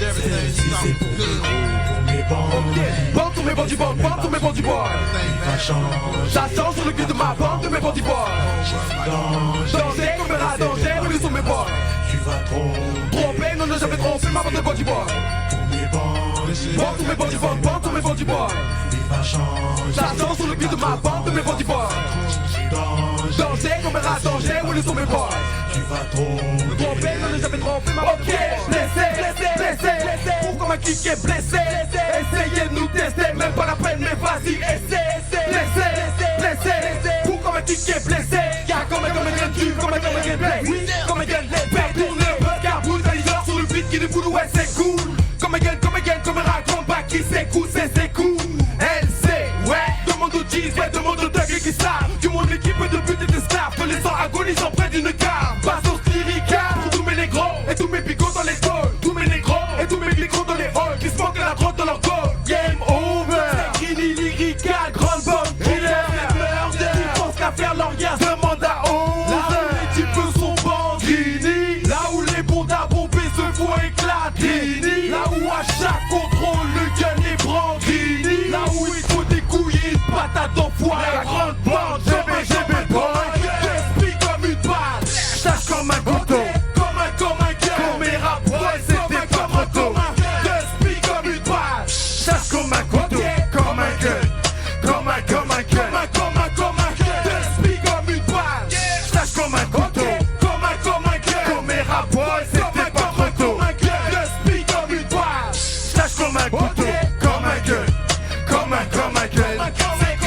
Si c'est pour mes bandits, Bande tous mes bandits, bande tous mes bandits boys. ça change. Ça change sur le cul de ma bande de mes bandits boys. Danger comme un danger, où sont mes boys. Tu vas trop Tromper, non, ne jamais tromper ma bande de bandits boys. pour mes bandits, Bande tous mes bandits, bande tous mes bandits boys. il va changer. Ça change sur le cul de ma bande de mes bandits boys. Danger comme un danger, où sont mes boys. Tu vas trop Tromper, non, ne jamais tromper ma bande de blessé. Pourquoi ma clique est blessée? Essayez de nous tester, même pas la peine, mais vas-y, essaie. Blessé. Pourquoi ma clique est blessée? Car comme un gain comme un gameplay. Comme un gameplay, tourne le buzz, car boule d'Alizor sur le beat qui déboule, ouais, c'est cool. Comme un rap combat qui s'écoute, c'est cool. Elle sait, ouais, demande aux jeans, ouais, demande aux thugs qui savent. Du monde l'équipe de but et d'esclaves, que les sangs agonisant près d'une cave. Basse lyrical pour tous mes négros et tous mes picots dans les tôles. Tous mes négros et tous mes micros dans les halls qui se manquent la drogue dans leur goal. Game over. C'est Grini lyrical, grande bombe killer. Qui pense qu'à faire leur gaz, demande à 11. Là où les types sont bandits, là où les bondes à bomber se font éclater. Là où à chaque contrôle le gun est brandi. Là où il faut des couilles et une patate d'enfoiré. La grande bande, GB boy. T'expliques comme une balle, chasse comme un couteau. Comme un cœur, comme mes rap boys, c'était pas trop tôt. T'expliques comme une balle, chasse comme un couteau. Comme un cœur, comme un cœur. T'expliques comme une balle, chasse comme un couteau. Comme un cœur, comme mes rap boys, c'était pas trop tôt. T'expliques comme une balle, chasse comme un couteau. Comme un cœur, comme un cœur. C'est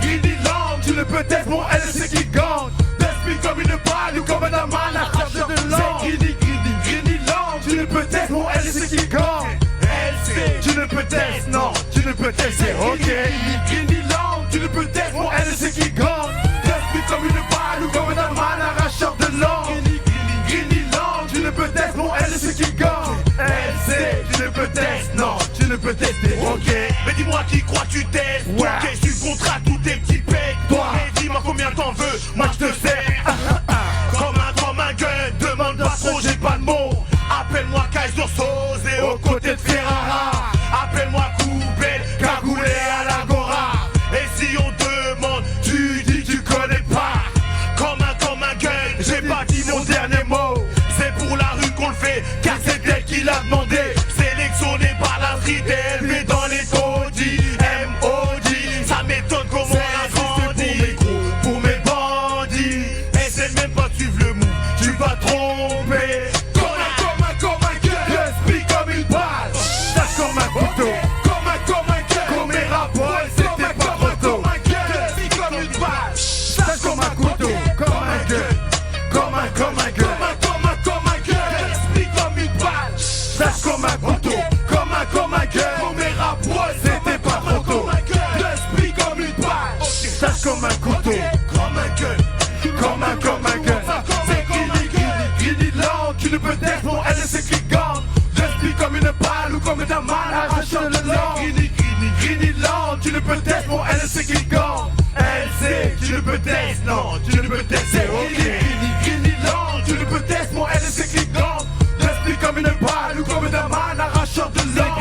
Grini langue, tu ne peux être mon LC qui gagne. T'expliques comme une balle ou comme un amal à charge de langue. C'est Grini langue, tu ne peux être mon LC qui gagne. LC, tu ne peux être, non, tu ne peux être, c'est ok. Grini langue, tu ne peux être mon LC qui gagne. T'expliques comme une balle ou comme un amal arracheur de langue. Grini langue, tu ne peux être mon LC qui gagne. LC, tu ne peux être, non, tu ne peux être, c'est ok. Mais dis-moi qui crois tu testes. Ouais. Ok, je suis contre tous tes petits pecs. Toi. Mais dis-moi combien t'en veux. Moi je te sais. Comme un gun. Demande pas trop, j'ai pas de mots. Appelle-moi Kaiser Soze et aux côtés de Ferrara. Appelle-moi Koubel, cagoulé à l'Agora. Et si on demande, tu dis que tu connais pas. Comme un gun, j'ai pas dit mon dernier mot. C'est pour la rue qu'on le fait, car c'est elle qui l'a demandé. Sélectionné par la street et élevé dans les taudis. M.O.D. Ça m'étonne comment on a grandi. Pour mes bandits, essaie même pas de suivre le mou. Tu vas tromper. Comme un cœur, j'explique comme une balle. Tâche comme un couteau. Comme un cœur, comme mes rap boys, c'était pas trop tôt. J'explique comme une balle. Tâche comme un couteau. Comme un cœur. Comme un cœur. J'explique comme une balle. Tâche comme un couteau. Comme un cœur. Comme mes rap boys, c'était pas trop tôt. J'explique comme une balle. Tâche comme un couteau. Comme un cœur. Comme un cœur. C'est Grini langue, tu ne peux être mon LC qui gagne. J'explique comme une balle ou comme un mal arrachant de langue. Grini langue, tu ne peux être mon LC qui gagne. LC, tu ne peux être, non, tu ne peux être, c'est ok. Grini langue, tu ne peux être mon LC qui gagne. J'explique comme une balle ou comme un mal arrachant de langue.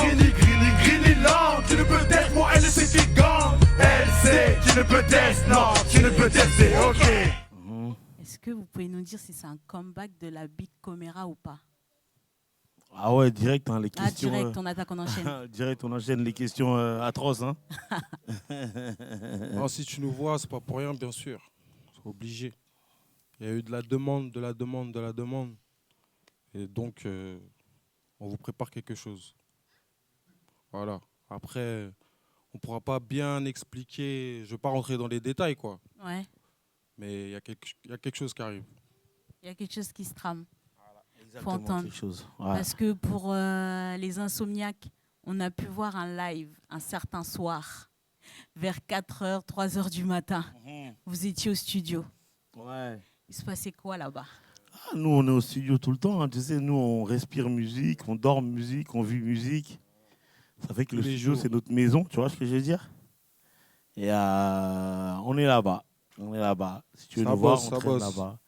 Grini langue, tu ne peux être mon LC qui gagne. LC, tu ne peux être, non, tu ne peux être, c'est ok. Est-ce que vous pouvez nous dire si c'est un comeback de la Big Comera ou pas? Ah ouais, direct, hein, les Ah, questions. direct, on attaque, on enchaîne. Direct, on enchaîne les questions atroces. Hein. Non, si tu nous vois, c'est pas pour rien, bien sûr. C'est obligé. Il y a eu de la demande. Et donc, on vous prépare quelque chose. Voilà. Après, on ne pourra pas bien expliquer. Je ne vais pas rentrer dans les détails, quoi. Ouais, Mais il y a quelque chose qui arrive. il y a quelque chose qui se trame. Exactement, entendre. quelque chose. Ouais. Parce que pour les insomniaques, on a pu voir un live un certain soir, vers 4h, 3h du matin. Vous étiez au studio. Ouais. Il se passait quoi là-bas? Ah, nous, on est au studio tout le temps. Hein. Tu sais, nous, on respire musique, on dort musique, on vit musique. Ça fait que le Tous les studio, jours. c'est notre maison, tu vois ce que je veux dire? Et on est là-bas. On est là-bas. Si tu veux Ça nous voir, bosse, on ça traîne bosse. là-bas.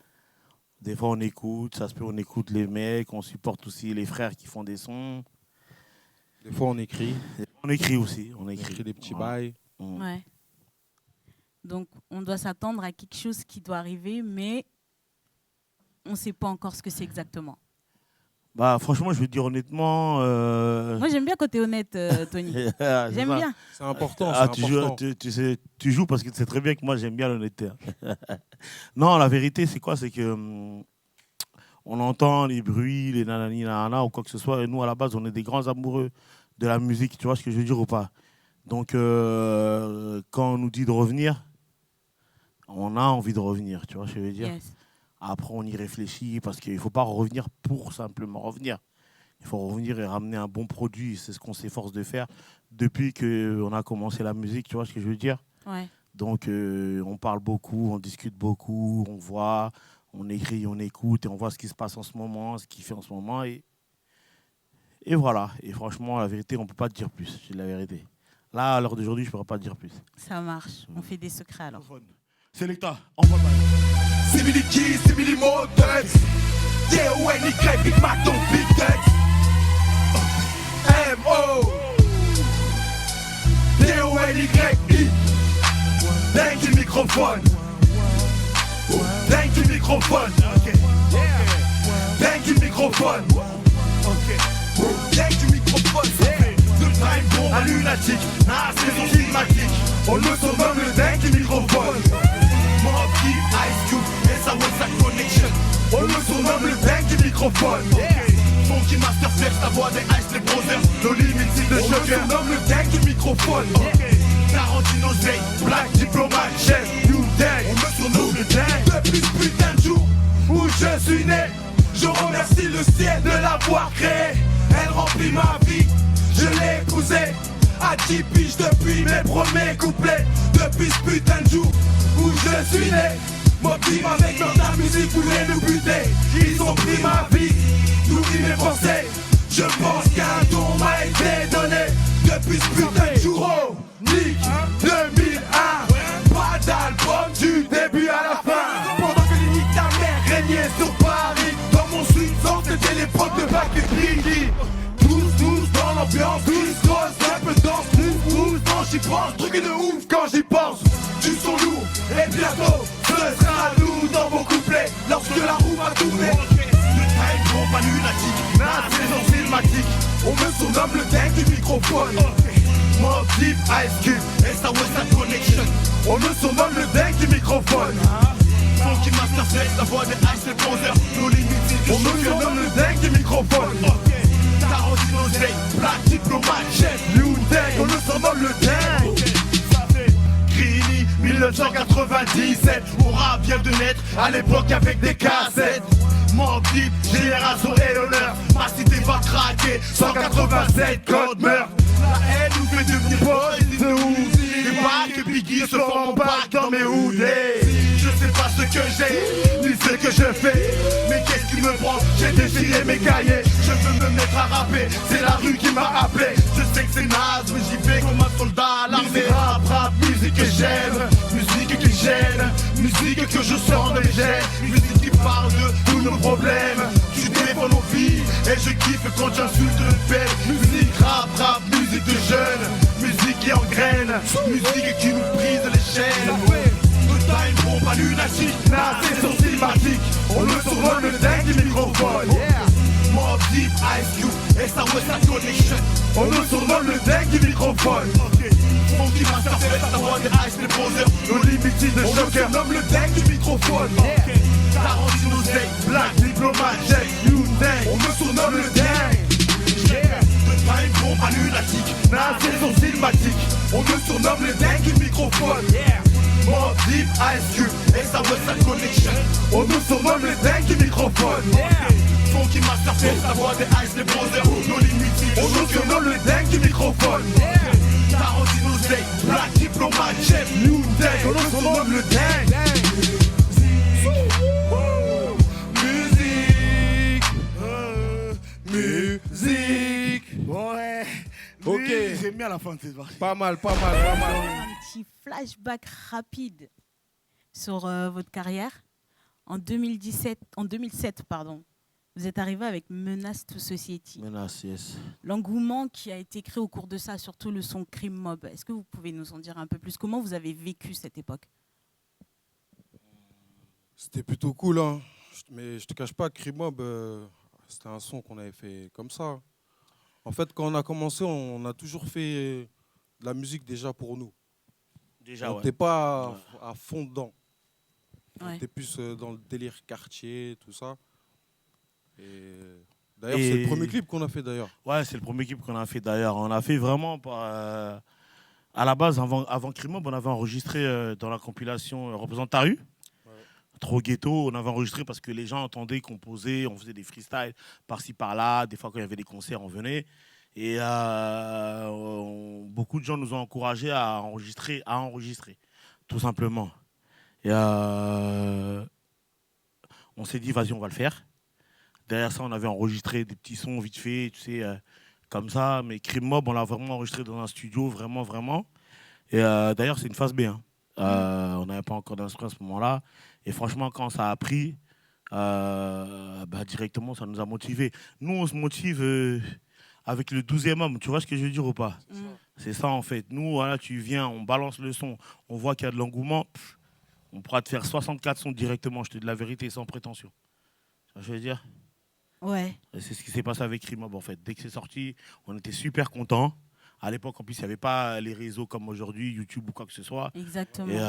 Des fois, on écoute, ça se peut, on écoute les mecs, on supporte aussi les frères qui font des sons. Des fois, on écrit. On écrit aussi. On On écrit. écrit des petits Voilà. bails. Ouais. Donc, on doit s'attendre à quelque chose qui doit arriver, mais on ne sait pas encore ce que c'est exactement. Bah, franchement, je veux te dire honnêtement. Moi, j'aime bien quand tu es honnête, Tony. c'est J'aime ça. bien. C'est important. Ah, c'est tu joues, important. tu joues parce que tu sais très bien que moi, j'aime bien l'honnêteté. Non, la vérité, c'est quoi? C'est que on entend les bruits, les nanani nanana ou quoi que ce soit. Et nous, à la base, on est des grands amoureux de la musique. Tu vois ce que je veux dire ou pas? Donc, quand on nous dit de revenir, on a envie de revenir. Tu vois ce que je veux dire? Yes. Après, on y réfléchit parce qu'il ne faut pas revenir pour simplement revenir. Il faut revenir et ramener un bon produit. C'est ce qu'on s'efforce de faire depuis qu'on a commencé la musique. Tu vois ce que je veux dire? Ouais. Donc, on parle beaucoup, on discute beaucoup, on voit, on écrit, on écoute et on voit ce qui se passe en ce moment, ce qu'il fait en ce moment. Et voilà. Et franchement, la vérité, on ne peut pas te dire plus. C'est la vérité. Là, à l'heure d'aujourd'hui, je ne pourrais pas te dire plus. Ça marche. On fait des secrets alors. Selecta, envoie le bail. Similiki, similimotex. D-O-N-Y, Big Mac, don't big text. M-O D-O-N-Y-I. Dingue du microphone. Dingue du microphone. Dingue du microphone. Dingue du microphone. De time bomb à lunatique. Ah, saison climatique. On le surnomme le dingue du microphone. Mob Deep, Ice Cube, et ça West Side Connection. On le surnomme le dingue du microphone. Funky Masterflex, la voix des Ice, les brothers, no limited de Joker. On le surnomme le dingue du microphone. Tarantino Zay, Black Diplomat, Chef, New Dang. On me surnomme le dingue. Depuis ce putain de jour où je suis né, je remercie le ciel de l'avoir créé. Elle remplit ma vie, je l'ai épousée. À 10 piges depuis mes premiers couplets. Depuis ce putain de jour où je suis né, mon team avec dans la musique voulait nous buter. Ils ont pris ma vie, nourri mes pensées. Je pense qu'un don m'a été donné. Depuis ce putain de jour, oh, Nick 2001. Pas d'album du début à la fin. Pendant que les niques ta mère régnaient sur Paris, dans mon sous-sang c'était l'époque de Bac et Biggie. Tous dans l'ambiance, tous grosse, un peu de danse, tous quand j'y pense, truc de ouf quand j'y pense. Du son lourd, et bientôt, ce sera nous dans vos couplets, lorsque la roue va tourner. Le time bomb à lunatique, la saison cinématique, on me surnomme le dingue du microphone. Mob Deep, Ice Cube, et ça West Side Connection, on me surnomme le dingue du microphone. Funky Masterflex, la voix des Ice, les poseurs, nos limites, on me surnomme le dingue du microphone. Tarantino Zay, Black Diplomat, Chef, New Dang, on le surnomme le dingue. Green 1997, mon rap vient de naître à l'époque avec des cassettes. Mob Deep, génération et l'honneur, ma cité va craquer, 187 code meurtre. La haine nous fait devenir poète de ouf. Les bacs et Biggie se font mon bac dans mes hoodés. Je sais pas ce que j'ai, ni ce que je fais, mais qu'est-ce qui me prend? J'ai déchiré mes cahiers, je veux me mettre à rapper, c'est la rue qui m'a appelé. Je sais que c'est naze, mais j'y vais comme un soldat à l'armée. Rap, musique que j'aime, musique qui gêne, musique que je sens dans les gènes, musique qui parle de tous nos problèmes. Tu défends nos vies, et je kiffe quand j'insulte le père. Musique rap, musique de jeunes, musique qui engraine, musique qui nous brise les chaînes. Time bomb à lunatique, la saison cinématique, on le surnomme le dingue du microphone. Mob Deep, Ice Cube, et ça West Side Connection, on le surnomme le dingue du microphone. Funky Masterflex, la voix des Ice, les poseurs, nos limites de Joker, on le surnomme le dingue du microphone. Tarantino Zay, Black Diplomat, Chef, New Dang, on me surnomme le dingue. Time bomb à lunatique, la saison cinématique, on me surnomme le dingue du microphone. Mob Deep, Ice Cube, et ça West Side Connection, on nous surnomme le dingue du microphone. Funky Masterflex, la voix des Ice, les brothers, nos limites, on nous surnomme le dingue du microphone. Tarantino Zay, Black Diplomat, Chef, New Dang, on nous surnomme le dingue. Musique. Ouais. Ok. J'aime bien la fin de cette partie. Pas mal, pas mal, pas mal. Un petit flashback rapide sur votre carrière. En 2007, pardon, Vous êtes arrivé avec Menace to Society. Menace, yes. L'engouement qui a été créé au cours de ça, surtout le son Crime Mob, est-ce que vous pouvez nous en dire un peu plus? Comment vous avez vécu cette époque? C'était plutôt cool, hein. Mais je te cache pas, Crime Mob, c'était un son qu'on avait fait comme ça. En fait, quand on a commencé, on a toujours fait de la musique déjà pour nous. Déjà, on ouais. n'était pas à fond dedans. On Ouais. était plus dans le délire quartier, tout ça. D'ailleurs, c'est le premier clip qu'on a fait d'ailleurs. Ouais, c'est le premier clip qu'on a fait d'ailleurs. On a fait vraiment à la base, avant Crime Mob, on avait enregistré dans la compilation Représente ta rue. Ouais. Trop ghetto, on avait enregistré parce que les gens entendaient composer, on faisait des freestyles par-ci par-là. Des fois, quand il y avait des concerts, on venait. Et beaucoup de gens nous ont encouragés à enregistrer, tout simplement. Et on s'est dit, vas-y, on va le faire. Derrière ça, on avait enregistré des petits sons vite fait, tu sais, comme ça. Mais Crime Mob, on l'a vraiment enregistré dans un studio, vraiment, vraiment. Et d'ailleurs, c'est une phase B. Hein. On n'avait pas encore d'instrument à ce moment-là. Et franchement, quand ça a pris, directement, ça nous a motivés. Nous, on se motive avec le 12e homme. Tu vois ce que je veux dire ou pas? C'est ça, en fait. Nous, voilà, tu viens, on balance le son, on voit qu'il y a de l'engouement. On pourra te faire 64 sons directement, je te dis la vérité, sans prétention. Tu vois ce que je veux dire? Ouais. Et c'est ce qui s'est passé avec Crime Mob, en fait. Dès que c'est sorti, on était super contents. À l'époque, en plus, il n'y avait pas les réseaux comme aujourd'hui, YouTube ou quoi que ce soit. Exactement. Et il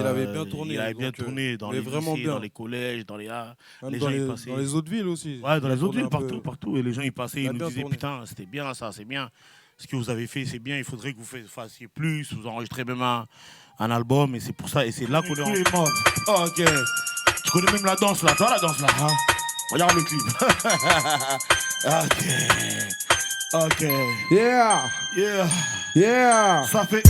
avait bien tourné. Il avait bien donc, tourné dans les vraiment lycées, bien. dans les collèges, dans les... Même les dans, gens y passaient. dans les autres villes aussi. Ouais, dans Il a les autres tourné villes, un peu. partout. Et les gens y passaient, Il a ils nous bien disaient, tourné. putain, c'était bien ça, c'est bien. Ce que vous avez fait, c'est bien. Il faudrait que vous fassiez plus. Vous enregistrez même un album. Et c'est pour ça. Et c'est là qu'on est rentré. Oh, ok. Tu connais même la danse là. Toi, la danse là. Hein? Regarde le clip. Ok. Yeah, Yeah. yeah. Ça fait.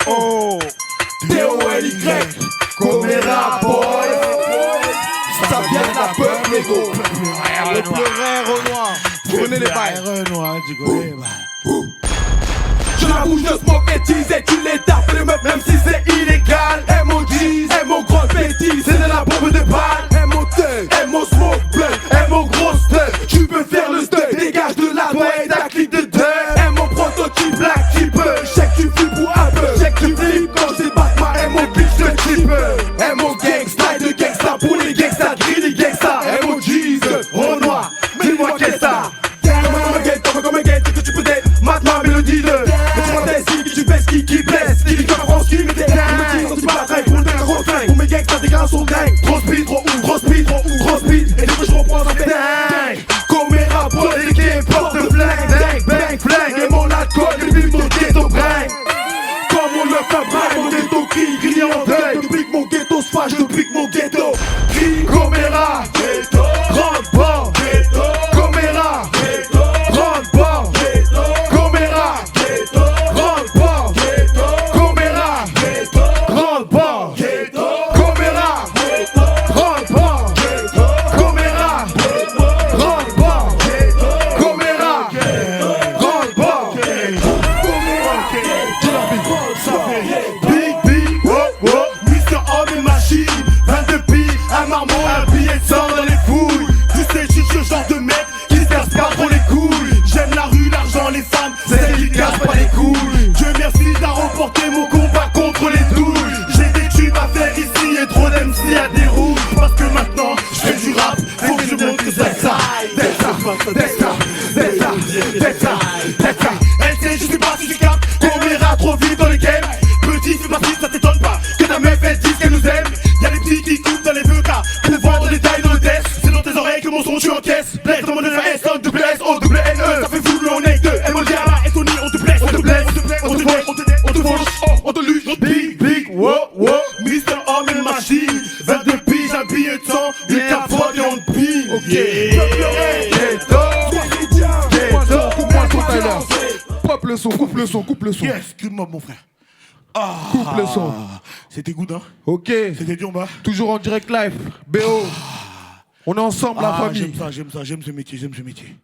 M.O. D.O.L.Y. Comera boy. Ça vient de la peuple, négo. Le pleurer Renoir. Vous connaissez les bails. Renoir, tu connais les bails. Je la bouge de smoke bêtise et tu les tapes les meufs même si c'est illégal. M.O.G. M.O. grosse bêtise, c'est de la bombe de balle. M.O.T. M.O. smoke blunt, M.O. grosse tête. Tu peux faire le stunt, dégage de la doigt et ta clique de deux. M.O. prototype, black keeper. Check tu flippes ou un peu, check tu flippes quand j'ai Batman. M.O. bitch de keeper. M.O. gangsta de gangsta pour les gangsta, grilly gangsta. M.O. Jesus, Renoir, dis-moi qu'est-ce ça. Comme un gate, que tu peux être maintenant mélodie de. Mais tu vois des signes que tu baisses, qui blesse. Qui dit comme France, qui met des dingues. Qui me dit quand tu batailles pour le dingue, gros dingue. Pour mes gangsters, tes gars sont dingues. Gros speed, gros speed. Et du coup, je reprends, ça fait dingue. Comme mes rapports, les qui portent le flingue. Dingue, bang, flingue. Et mon alcool, et puis mon ghetto bringue. Comme on le fait bringue, mon ghetto crie en deuil. Depuis que mon ghetto se fâche, depuis que mon ghetto crie. Comera, ghetto, rentre pas, ghetto, Comera, ghetto. Pas les couilles. Dieu merci d'avoir remporté mon combat contre les douilles. J'ai des tubes à faire ici et trop d'MC à des roues. Parce que maintenant je fais du rap, faut que je montre que c'est ça. Elle sait je suis parti du cap, qu'on ira trop vite dans les games. Petit c'est parti, ça t'étonne pas que ta meuf elle dise qu'elle nous aime. Y'a les petits qui coupent dans les VK pour vendre des tailles dans le test. C'est dans tes oreilles que mon son tu encaisses. Blesse dans mon S, O-W-S-O-W-N-E. Ça fait fou le on est deux, M.O.D. on te blesse, on te fauche, on te luge, son, coupe le son, coupe le son. Yes, good mob, mon frère. Coupe le son. C'était good, hein? Ok. C'était Diomba. Toujours en direct live. BO. On est ensemble, la famille. J'aime ça, j'aime ce métier, j'aime ce métier.